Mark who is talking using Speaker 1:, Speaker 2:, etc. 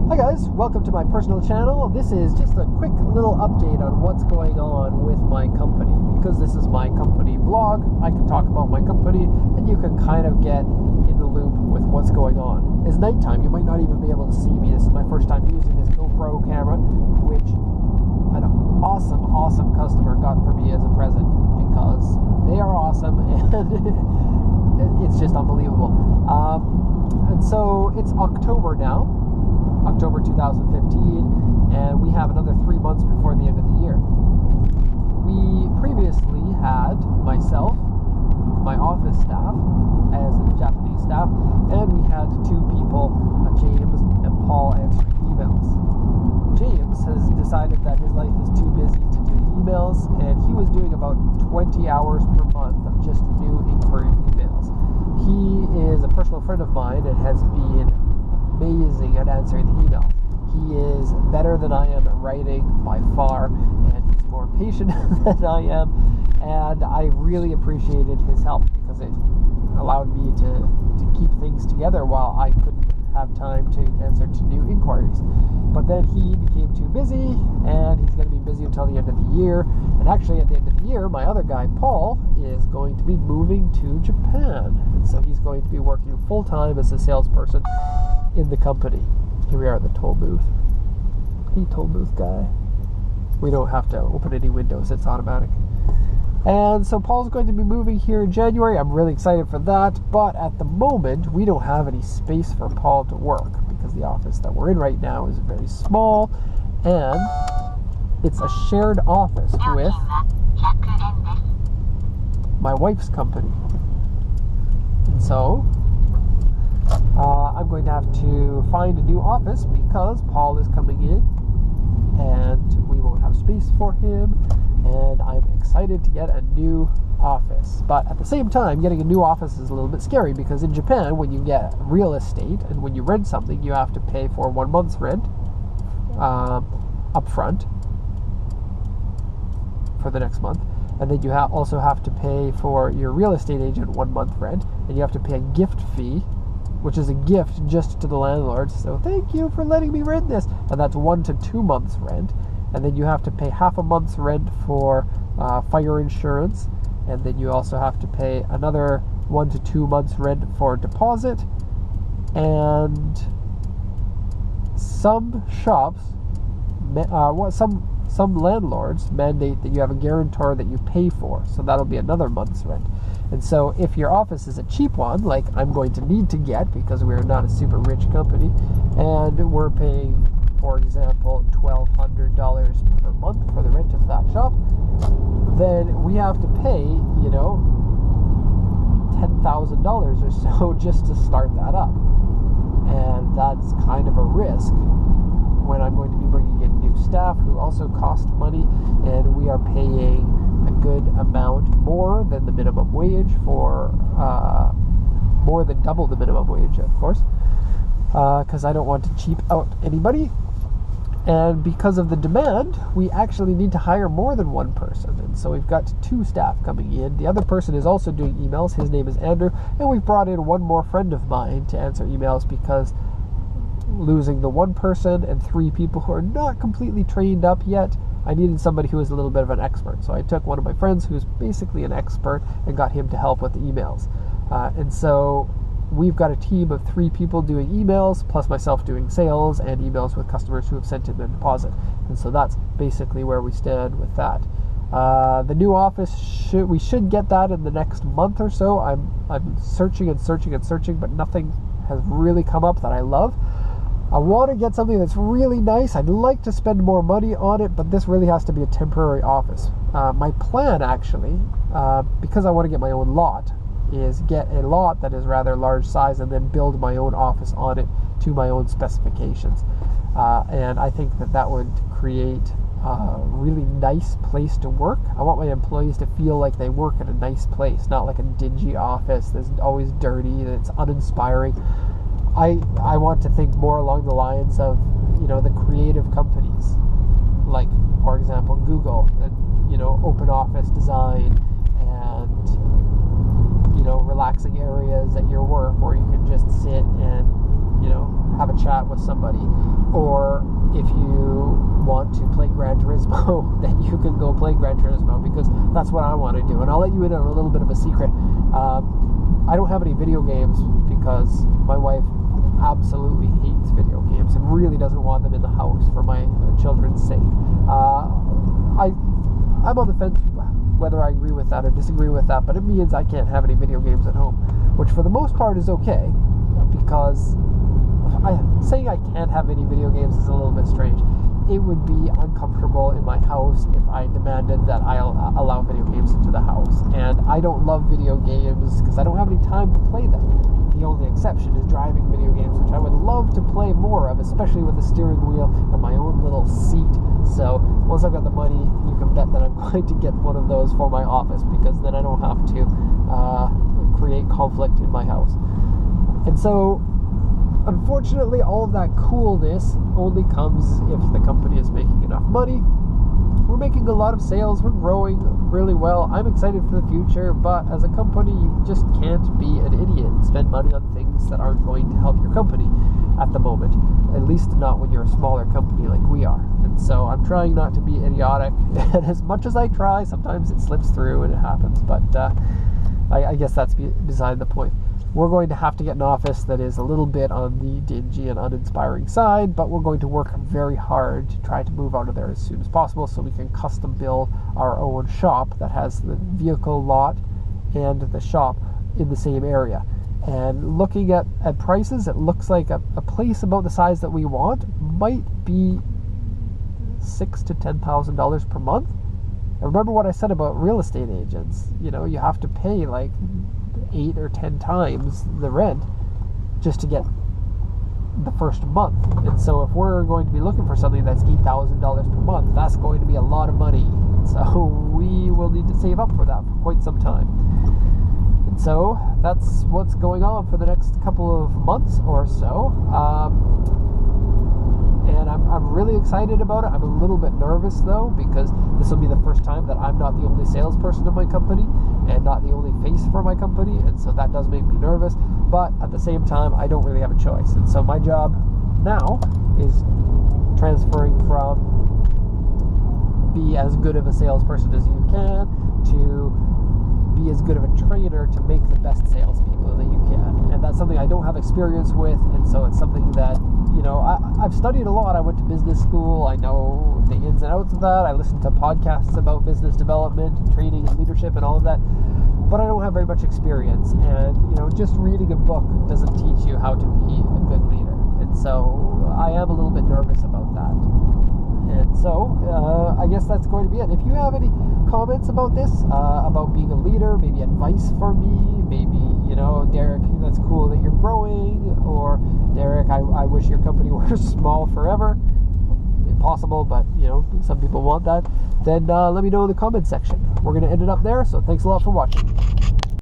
Speaker 1: Hi guys, welcome to my personal channel. This is just a quick little update on what's going on with my company. Because this is my company vlog, I can talk about my company and you can kind of get in the loop with what's going on. It's nighttime, you might not even be able to see me. This is my first time using this GoPro camera, which an awesome customer got for me as a present because they are awesome and it's just unbelievable. And so it's October now. October 2015, and we have another 3 months before the end of the year. We previously had myself, my office staff, as a Japanese staff, and we had two people, James and Paul, answering emails. James has decided that his life is too busy to do the emails, and he was doing about 20 hours per month of just new inquiry emails. He is a personal friend of mine and has been amazing at answering the email. He is better than I am at writing by far, and he's more patient than I am, and I really appreciated his help because it allowed me to keep things together while I couldn't have time to answer to new inquiries. But then he became too busy, and he's going to be busy until the end of the year. And actually at the end of the year, my other guy, Paul, is going to be moving to Japan. And so he's going to be working full-time as a salesperson in the company. Here we are at the toll booth. Hey, toll booth guy. We don't have to open any windows, it's automatic. And so Paul's going to be moving here in January. I'm really excited for that, but at the moment we don't have any space for Paul to work because the office that we're in right now is very small, and it's a shared office with my wife's company. And so I'm going to have to find a new office because Paul is coming in and we won't have space for him, and I'm excited to get a new office. But at the same time, getting a new office is a little bit scary because in Japan, when you get real estate and when you rent something, you have to pay for 1 month's rent up front for the next month, and then you also have to pay for your real estate agent 1 month rent, and you have to pay a gift fee, which is a gift just to the landlord. So thank you for letting me rent this. And that's 1 to 2 months rent. And then you have to pay half a month's rent for fire insurance. And then you also have to pay another 1 to 2 months rent for deposit. And some shops, some landlords mandate that you have a guarantor that you pay for. So that'll be another month's rent. And so if your office is a cheap one, like I'm going to need to get because we're not a super rich company, and we're paying, for example, $1,200 per month for the rent of that shop, then we have to pay, $10,000 or so just to start that up. And that's kind of a risk when I'm going to be bringing in new staff who also cost money, and we are paying a good amount more than the minimum wage for more than double the minimum wage, of course, because I don't want to cheap out anybody. And because of the demand, we actually need to hire more than one person, and so we've got 2 staff coming in. The other person is also doing emails. His name is Andrew, and we've brought in one more friend of mine to answer emails because losing the one person and 3 people who are not completely trained up yet, I needed somebody who was a little bit of an expert. So I took one of my friends who's basically an expert and got him to help with the emails. And so we've got a team of 3 people doing emails, plus myself doing sales and emails with customers who have sent in their deposit. And so that's basically where we stand with that. The new office, we should get that in the next month or so. I'm searching, but nothing has really come up that I love. I want to get something that's really nice. I'd like to spend more money on it, but this really has to be a temporary office. My plan, actually, because I want to get my own lot, is get a lot that is rather large size and then build my own office on it to my own specifications. And I think that would create a really nice place to work. I want my employees to feel like they work at a nice place, not like a dingy office that's always dirty, that's uninspiring. I want to think more along the lines of, the creative companies, like, for example, Google, and, open office design and, relaxing areas at your work where you can just sit and, have a chat with somebody, or if you want to play Gran Turismo, then you can go play Gran Turismo, because that's what I want to do. And I'll let you in on a little bit of a secret. I don't have any video games because my wife absolutely hates video games and really doesn't want them in the house for my children's sake. I'm on the fence whether I agree with that or disagree with that, but it means I can't have any video games at home, which for the most part is okay, because saying I can't have any video games is a little bit strange. It would be uncomfortable in my house if I demanded that I allow video games into the house. And I don't love video games because I don't have any time to play them. The only exception is driving video games, which I would love to play more of, especially with the steering wheel and my own little seat. So once I've got the money, you can bet that I'm going to get one of those for my office, because then I don't have to create conflict in my house. And so unfortunately, all of that coolness only comes if the company is making enough money. We're making a lot of sales. We're growing really well. I'm excited for the future, but as a company, you just can't be an idiot and spend money on things that aren't going to help your company at the moment. At least not when you're a smaller company like we are. And so I'm trying not to be idiotic. And as much as I try, sometimes it slips through and it happens. But I guess that's beside the point. We're going to have to get an office that is a little bit on the dingy and uninspiring side, but we're going to work very hard to try to move out of there as soon as possible so we can custom build our own shop that has the vehicle lot and the shop in the same area. And looking at prices, it looks like a place about the size that we want might be $6,000 to $10,000 per month. And remember what I said about real estate agents. You know, you have to pay like 8 or 10 times the rent just to get the first month. And so if we're going to be looking for something that's $8,000 per month, that's going to be a lot of money. So we will need to save up for that for quite some time. And so that's what's going on for the next couple of months or so. And I'm really excited about it. I'm a little bit nervous though, because this will be the first time that I'm not the only salesperson in my company and not the only face for my company, and so that does make me nervous. But at the same time, I don't really have a choice. And so my job now is transferring from be as good of a salesperson as you can to be as good of a trainer to make the best salespeople that you can. And that's something I don't have experience with, and so it's something that, you know, I've studied a lot. I went to business school. I know the ins and outs of that. I listened to podcasts about business development and training and leadership and all of that, but I don't have very much experience. And, you know, just reading a book doesn't teach you how to be a good leader. And so I am a little bit nervous about that. And so I guess that's going to be it. If you have any comments about this, about being a leader, maybe advice for me, maybe, you know, Derek, that's cool that you're growing, or Derek, I wish your company were small forever. Impossible, but, you know, some people want that. Then let me know in the comment section. We're going to end it up there, so thanks a lot for watching.